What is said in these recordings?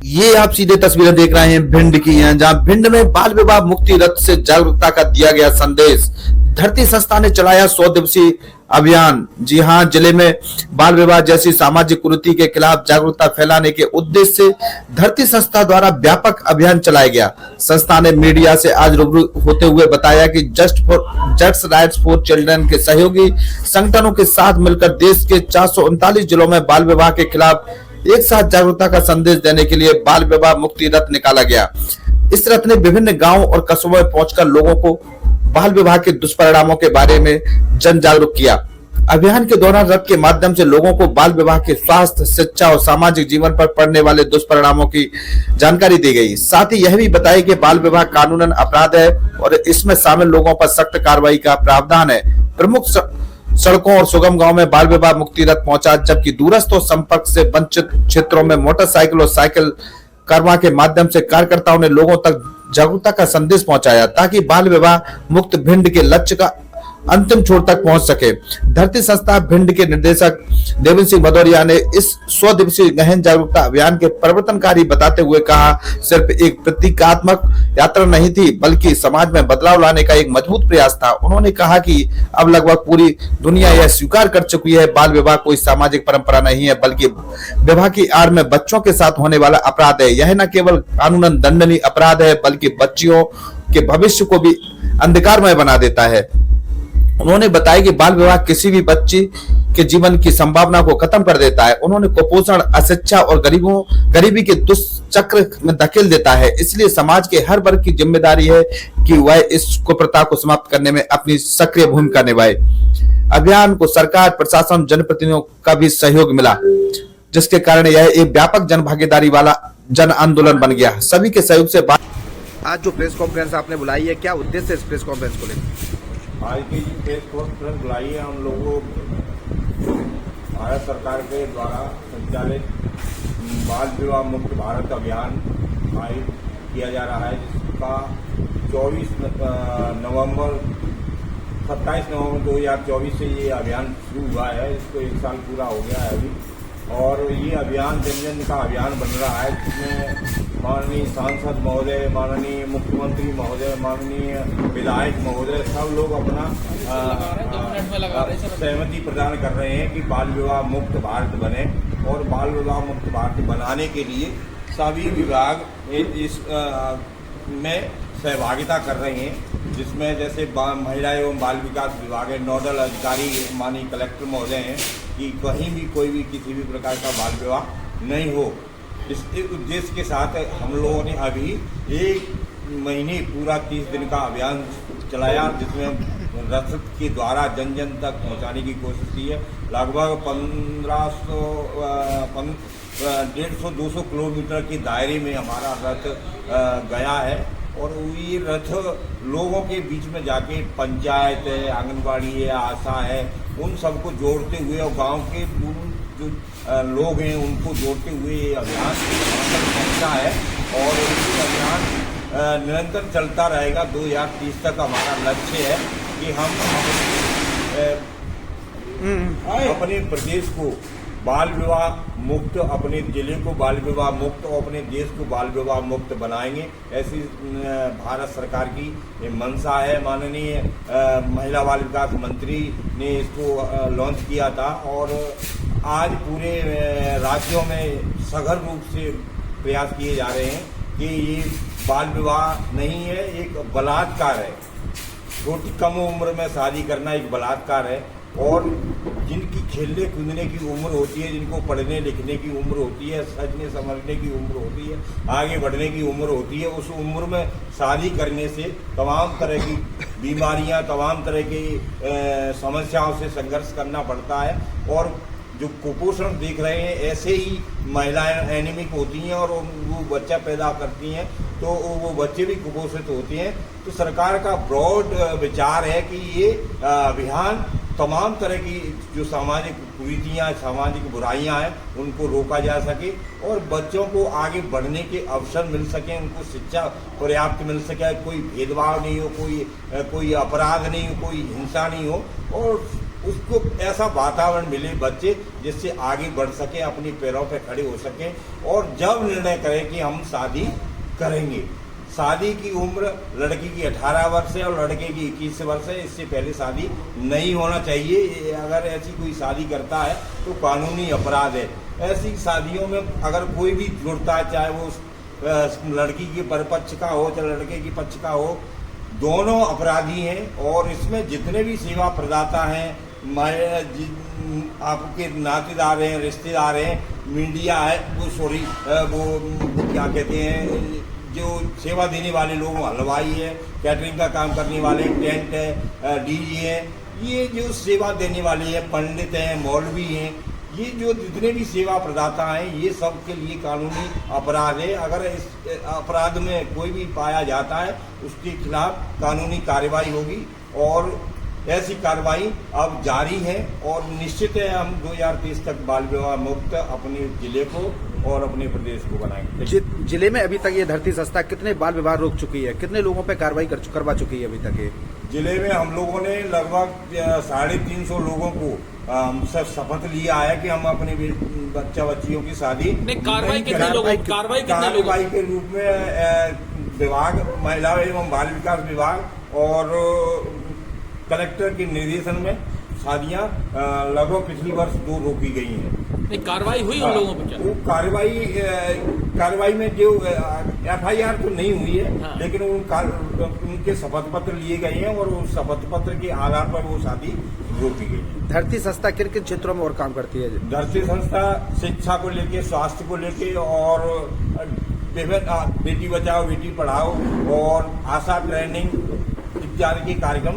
ये आप सीधे तस्वीरें देख रहे हैं भिंड की हैं, जहां भिंड में बाल विवाह मुक्ति रथ से जागरूकता का दिया गया संदेश। धरती संस्था ने चलाया 100 दिवसीय अभियान। जी हां, जिले में बाल विवाह जैसी सामाजिक कुरीति के खिलाफ जागरूकता फैलाने के उद्देश्य से धरती संस्था द्वारा व्यापक अभियान चलाया गया। संस्था ने मीडिया से आज रूबरू होते हुए बताया कि जस्टिस राइट्स फॉर चिल्ड्रन के सहयोगी संगठनों के साथ मिलकर देश के 439 जिलों में बाल विवाह के खिलाफ एक साथ जागरूकता का संदेश देने के लिए बाल विवाह मुक्ति रथ निकाला गया। इस रथ ने विभिन्न गांवों और कस्बों में पहुंचकर लोगों को बाल विवाह के दुष्परिणामों के बारे में जन जागरूक किया। अभियान के दौरान रथ के माध्यम से लोगों को बाल विवाह के स्वास्थ्य, शिक्षा और सामाजिक जीवन पर पड़ने वाले दुष्परिणामों की जानकारी दी गई। साथ ही यह भी बताया कि बाल विवाह कानूनन अपराध है और इसमें शामिल लोगों पर सख्त कार्रवाई का प्रावधान है। प्रमुख सड़कों और सुगम गांव में बाल विवाह मुक्ति रथ पहुंचा, जबकि दूरस्थ और संपर्क से वंचित क्षेत्रों में मोटरसाइकिल और साइकिल कर्मा के माध्यम से कार्यकर्ताओं ने लोगों तक जागरूकता का संदेश पहुंचाया, ताकि बाल विवाह मुक्त भिंड के लक्ष्य का अंतिम छोर तक पहुंच सके। धरती संस्था भिंड के निदेशक देवेंद्र सिंह भदौरिया ने इस 100 दिवसीय गहन जागरूकता अभियान के प्रवर्तनकारी बताते हुए कहा, सिर्फ एक प्रतीकात्मक यात्रा नहीं थी, बल्कि समाज में बदलाव लाने का एक मजबूत प्रयास था। उन्होंने कहा कि अब लगभग पूरी दुनिया यह स्वीकार कर चुकी है, बाल विवाह कोई सामाजिक परंपरा नहीं है, बल्कि विवाह की आड़ में बच्चों के साथ होने वाला अपराध है। यह न केवल कानूनन दंडनीय अपराध है, बल्कि बच्चियों के भविष्य को भी अंधकारमय बना देता है। उन्होंने बताया कि बाल विवाह किसी भी बच्ची के जीवन की संभावना को खत्म कर देता है। उन्होंने कुपोषण, अशिक्षा और गरीबी के दुष्चक्र में धकेल देता है। इसलिए समाज के हर वर्ग की जिम्मेदारी है कि वह इस कुप्रथा को समाप्त करने में अपनी सक्रिय भूमिका निभाए। अभियान को सरकार, प्रशासन, जनप्रतिनिधियों का भी सहयोग मिला, जिसके कारण यह एक व्यापक जन भागीदारी वाला जन आंदोलन बन गया। सभी के सहयोग से आज जो प्रेस कॉन्फ्रेंस आपने बुलाई है, क्या उद्देश्य है इस प्रेस कॉन्फ्रेंस को लेकर? आज की प्रेस कॉन्फ्रेंस बुलाई है, हम लोगों भारत सरकार के द्वारा संचालित बाल विवाह मुक्त भारत अभियान आयोजित किया जा रहा है, जिसका 27 नवंबर 2024 से ये अभियान शुरू हुआ है। इसको 1 साल पूरा हो गया है अभी, और ये अभियान जन जन का अभियान बन रहा है, जिसमें माननीय सांसद महोदय, माननीय मुख्यमंत्री महोदय, माननीय विधायक महोदय सब लोग अपना सहमति प्रदान कर रहे हैं कि बाल विवाह मुक्त भारत बने। और बाल विवाह मुक्त भारत बनाने के लिए सभी विभाग इस में सहभागिता कर रहे हैं, जिसमें जैसे महिला एवं बाल विकास विभाग है, नोडल अधिकारी माननीय कलेक्टर महोदय हैं कि कहीं भी कोई भी किसी भी प्रकार का बाल विवाह नहीं हो। इस उद्देश्य के साथ हम लोगों ने अभी 1 महीने पूरा 30 दिन का अभियान चलाया, जिसमें रथ के द्वारा जन जन तक पहुंचाने की कोशिश की है। लगभग 1,500-200 किलोमीटर के दायरे में हमारा रथ गया है, और ये रथ लोगों के बीच में जाके पंचायत है, आंगनबाड़ी है, आशा है, उन सबको जोड़ते हुए और गांव के जो लोग हैं उनको जोड़ते हुए ये अभियान पहुंचा है। और ये अभियान निरंतर चलता रहेगा। 2030 तक हमारा लक्ष्य है कि हम अपने प्रदेश को बाल विवाह मुक्त, अपने जिले को बाल विवाह मुक्त और अपने देश को बाल विवाह मुक्त बनाएंगे। ऐसी भारत सरकार की मंशा है। माननीय महिला बाल विकास मंत्री ने इसको लॉन्च किया था, और आज पूरे राज्यों में सघन रूप से प्रयास किए जा रहे हैं कि ये बाल विवाह नहीं है, एक बलात्कार है। छोटी कम उम्र में शादी करना एक बलात्कार है। और जिनकी खेलने कूदने की उम्र होती है, जिनको पढ़ने लिखने की उम्र होती है, सजने संवरने की उम्र होती है, आगे बढ़ने की उम्र होती है, उस उम्र में शादी करने से तमाम तरह की बीमारियां, तमाम तरह की समस्याओं से संघर्ष करना पड़ता है। और जो कुपोषण देख रहे हैं, ऐसे ही महिलाएं एनीमिक होती हैं और वो बच्चा पैदा करती हैं, तो वो बच्चे भी कुपोषित होते हैं। तो सरकार का ब्रॉड विचार है कि ये अभियान तमाम तरह की जो सामाजिक कुरीतियाँ, सामाजिक बुराइयां हैं, उनको रोका जा सके और बच्चों को आगे बढ़ने के अवसर मिल सके, उनको शिक्षा पर्याप्त मिल सके, कोई भेदभाव नहीं हो, कोई अपराध नहीं हो, कोई हिंसा नहीं हो, और उसको ऐसा वातावरण मिले बच्चे जिससे आगे बढ़ सके, अपने पैरों पे खड़े हो सकें, और जब निर्णय करें कि हम शादी करेंगे। शादी की उम्र लड़की की 18 वर्ष है और लड़के की 21 वर्ष है, इससे पहले शादी नहीं होना चाहिए। अगर ऐसी कोई शादी करता है तो कानूनी अपराध है। ऐसी शादियों में अगर कोई भी जुड़ता है, चाहे वो लड़की के पक्ष का हो चाहे लड़के के पक्ष का हो, दोनों अपराधी हैं। और इसमें जितने भी सेवा प्रदाता हैं, आपके नातेदार हैं, रिश्तेदार हैं, मीडिया है, वो क्या कहते हैं, जो सेवा देने वाले लोग, हलवाई है, कैटरिंग का काम करने वाले, टेंट है, डीजे है, ये जो सेवा देने वाले हैं, पंडित हैं, मौलवी हैं, ये जो जितने भी सेवा प्रदाता हैं, ये सब के लिए कानूनी अपराध है। अगर इस अपराध में कोई भी पाया जाता है उसके खिलाफ कानूनी कार्रवाई होगी, और ऐसी कार्रवाई अब जारी है। और निश्चित है हम 2030 तक बाल विवाह मुक्त अपने जिले को और अपने प्रदेश को बनाएंगे। जिले में अभी तक ये धरती संस्था कितने बाल विवाह रोक चुकी है, कितने लोगों पे कार्रवाई करवा चुकी है अभी तक ये? जिले में हम लोगों ने लगभग 350 लोगों को हमसे शपथ लिया है कि हम अपने बच्चियों की शादी कार्रवाई के रूप में विभाग, महिला एवं बाल विकास विभाग और कलेक्टर के निर्देशन में शादियां लगभग पिछली वर्ष 2 रोकी गई हैं। नहीं, कार्रवाई हुई उन लोगों पर क्या? वो कार्रवाई में जो FIR तो नहीं हुई है, हाँ। लेकिन उनके शपथ पत्र लिए गए हैं और उस शपथ पत्र के आधार पर वो शादी रोकी गई है। धरती संस्था किन किन क्षेत्रों में और काम करती है? धरती संस्था शिक्षा को लेके, स्वास्थ्य को लेके और विभिन्न बेटी बचाओ बेटी पढ़ाओ और आशा ट्रेनिंग इत्यादि के कार्यक्रम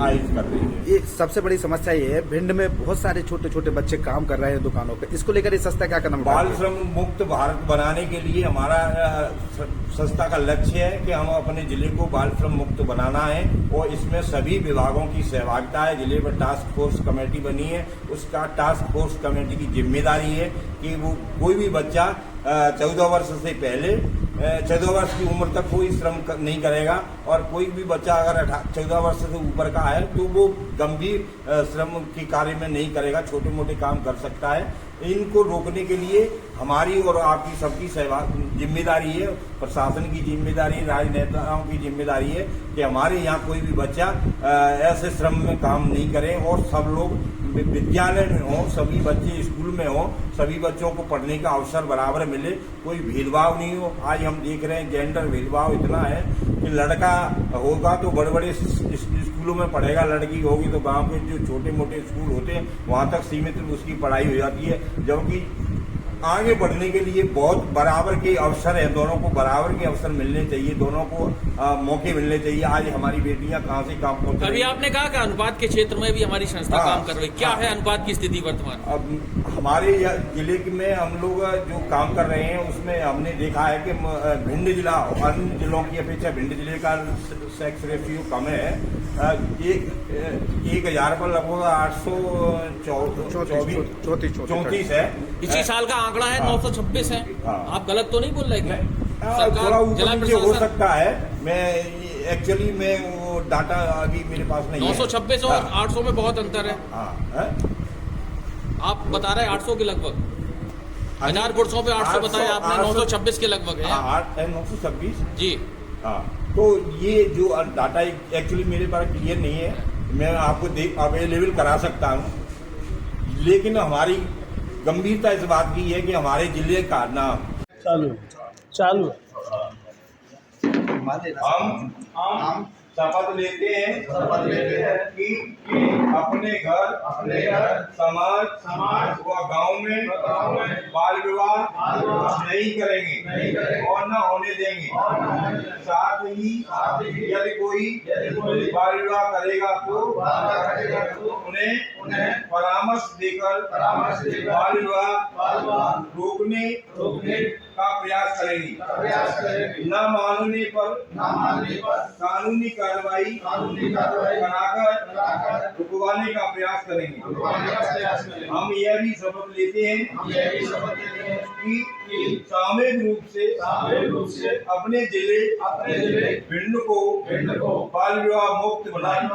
आयोजित कर रही है। ये सबसे बड़ी समस्या ये है, भिंड में बहुत सारे छोटे छोटे बच्चे काम कर रहे हैं दुकानों पे, इसको लेकर ये संस्था क्या कदम उठा रही है? बाल श्रम मुक्त भारत बनाने के लिए हमारा संस्था का लक्ष्य है कि हम अपने जिले को बाल श्रम मुक्त बनाना है, और इसमें सभी विभागों की सहभागिता है। जिले में टास्क फोर्स कमेटी बनी है, उसका टास्क फोर्स कमेटी की जिम्मेदारी है कि वो कोई भी बच्चा 14 वर्ष से पहले 14 वर्ष की उम्र तक कोई श्रम नहीं करेगा, और कोई भी बच्चा अगर 14 वर्ष से ऊपर का है तो वो गंभीर श्रम के कार्य में नहीं करेगा, छोटे मोटे काम कर सकता है। इनको रोकने के लिए हमारी और आपकी सबकी जिम्मेदारी है, प्रशासन की जिम्मेदारी है, राजनेताओं की जिम्मेदारी है कि हमारे यहाँ कोई भी बच्चा ऐसे श्रम में काम नहीं करे, और सब लोग विद्यालय में हो, सभी बच्चे स्कूल में हो, सभी बच्चों को पढ़ने का अवसर बराबर मिले, कोई भेदभाव नहीं हो। आज हम देख रहे हैं जेंडर भेदभाव इतना है कि लड़का होगा तो बड़े बड़े स्कूलों में पढ़ेगा, लड़की होगी तो गांव के जो छोटे मोटे स्कूल होते हैं वहां तक सीमित उसकी पढ़ाई हो जाती है, जबकि आगे बढ़ने के लिए बहुत बराबर के अवसर है, दोनों को बराबर के अवसर मिलने चाहिए, दोनों को मौके मिलने चाहिए। आज हमारी बेटियां कहाँ से काम पहुंच रही हैं। अभी आपने कहा कि अनुपात के क्षेत्र में भी हमारी संस्था काम कर रही है, क्या है अनुपात की स्थिति वर्तमान? अब हमारे जिले में हम लोग जो काम कर रहे हैं उसमें हमने देखा है कि भिंड जिला अन्य जिलों की अपेक्षा भिंड जिले का सेक्स रेशियो कम है। 1000 पर लगभग 834 है। इसी साल का आंकड़ा है 926 है। आप गलत तो नहीं बोल रहे? थोड़ा ऊपर नीचे हो सकता है, मैं एक्चुअली वो डाटा अभी मेरे पास नहीं है। 926 और 800 में बहुत अंतर है। आप बता रहे हैं 800 के लगभग, 1000 पुरुषों पे 800 बताया आपने, 926 के लगभग है। 926 जी। हाँ, तो ये जो डाटा एक्चुअली मेरे पास क्लियर नहीं है, मैं आपको अवेलेबल करा सकता हूँ, लेकिन हमारी गंभीरता इस बात की है कि हमारे जिले का नाम चालू हम शपथ लेते हैं कि अपने घर समाज व गांव में बाल विवाह नहीं करेंगे और न होने देंगे। साथ ही यदि कोई बाल विवाह करेगा तो उन्हें परामर्श देकर बाल विवाह रोकने का प्रयास करेंगे। न मानने पर कानूनी कार्रवाई कराकर रुकवाने का प्रयास करेंगे। हम यह भी शपथ लेते हैं कि सामूहिक रूप से अपने जिले भिंड को बाल विवाह मुक्त बनाएं।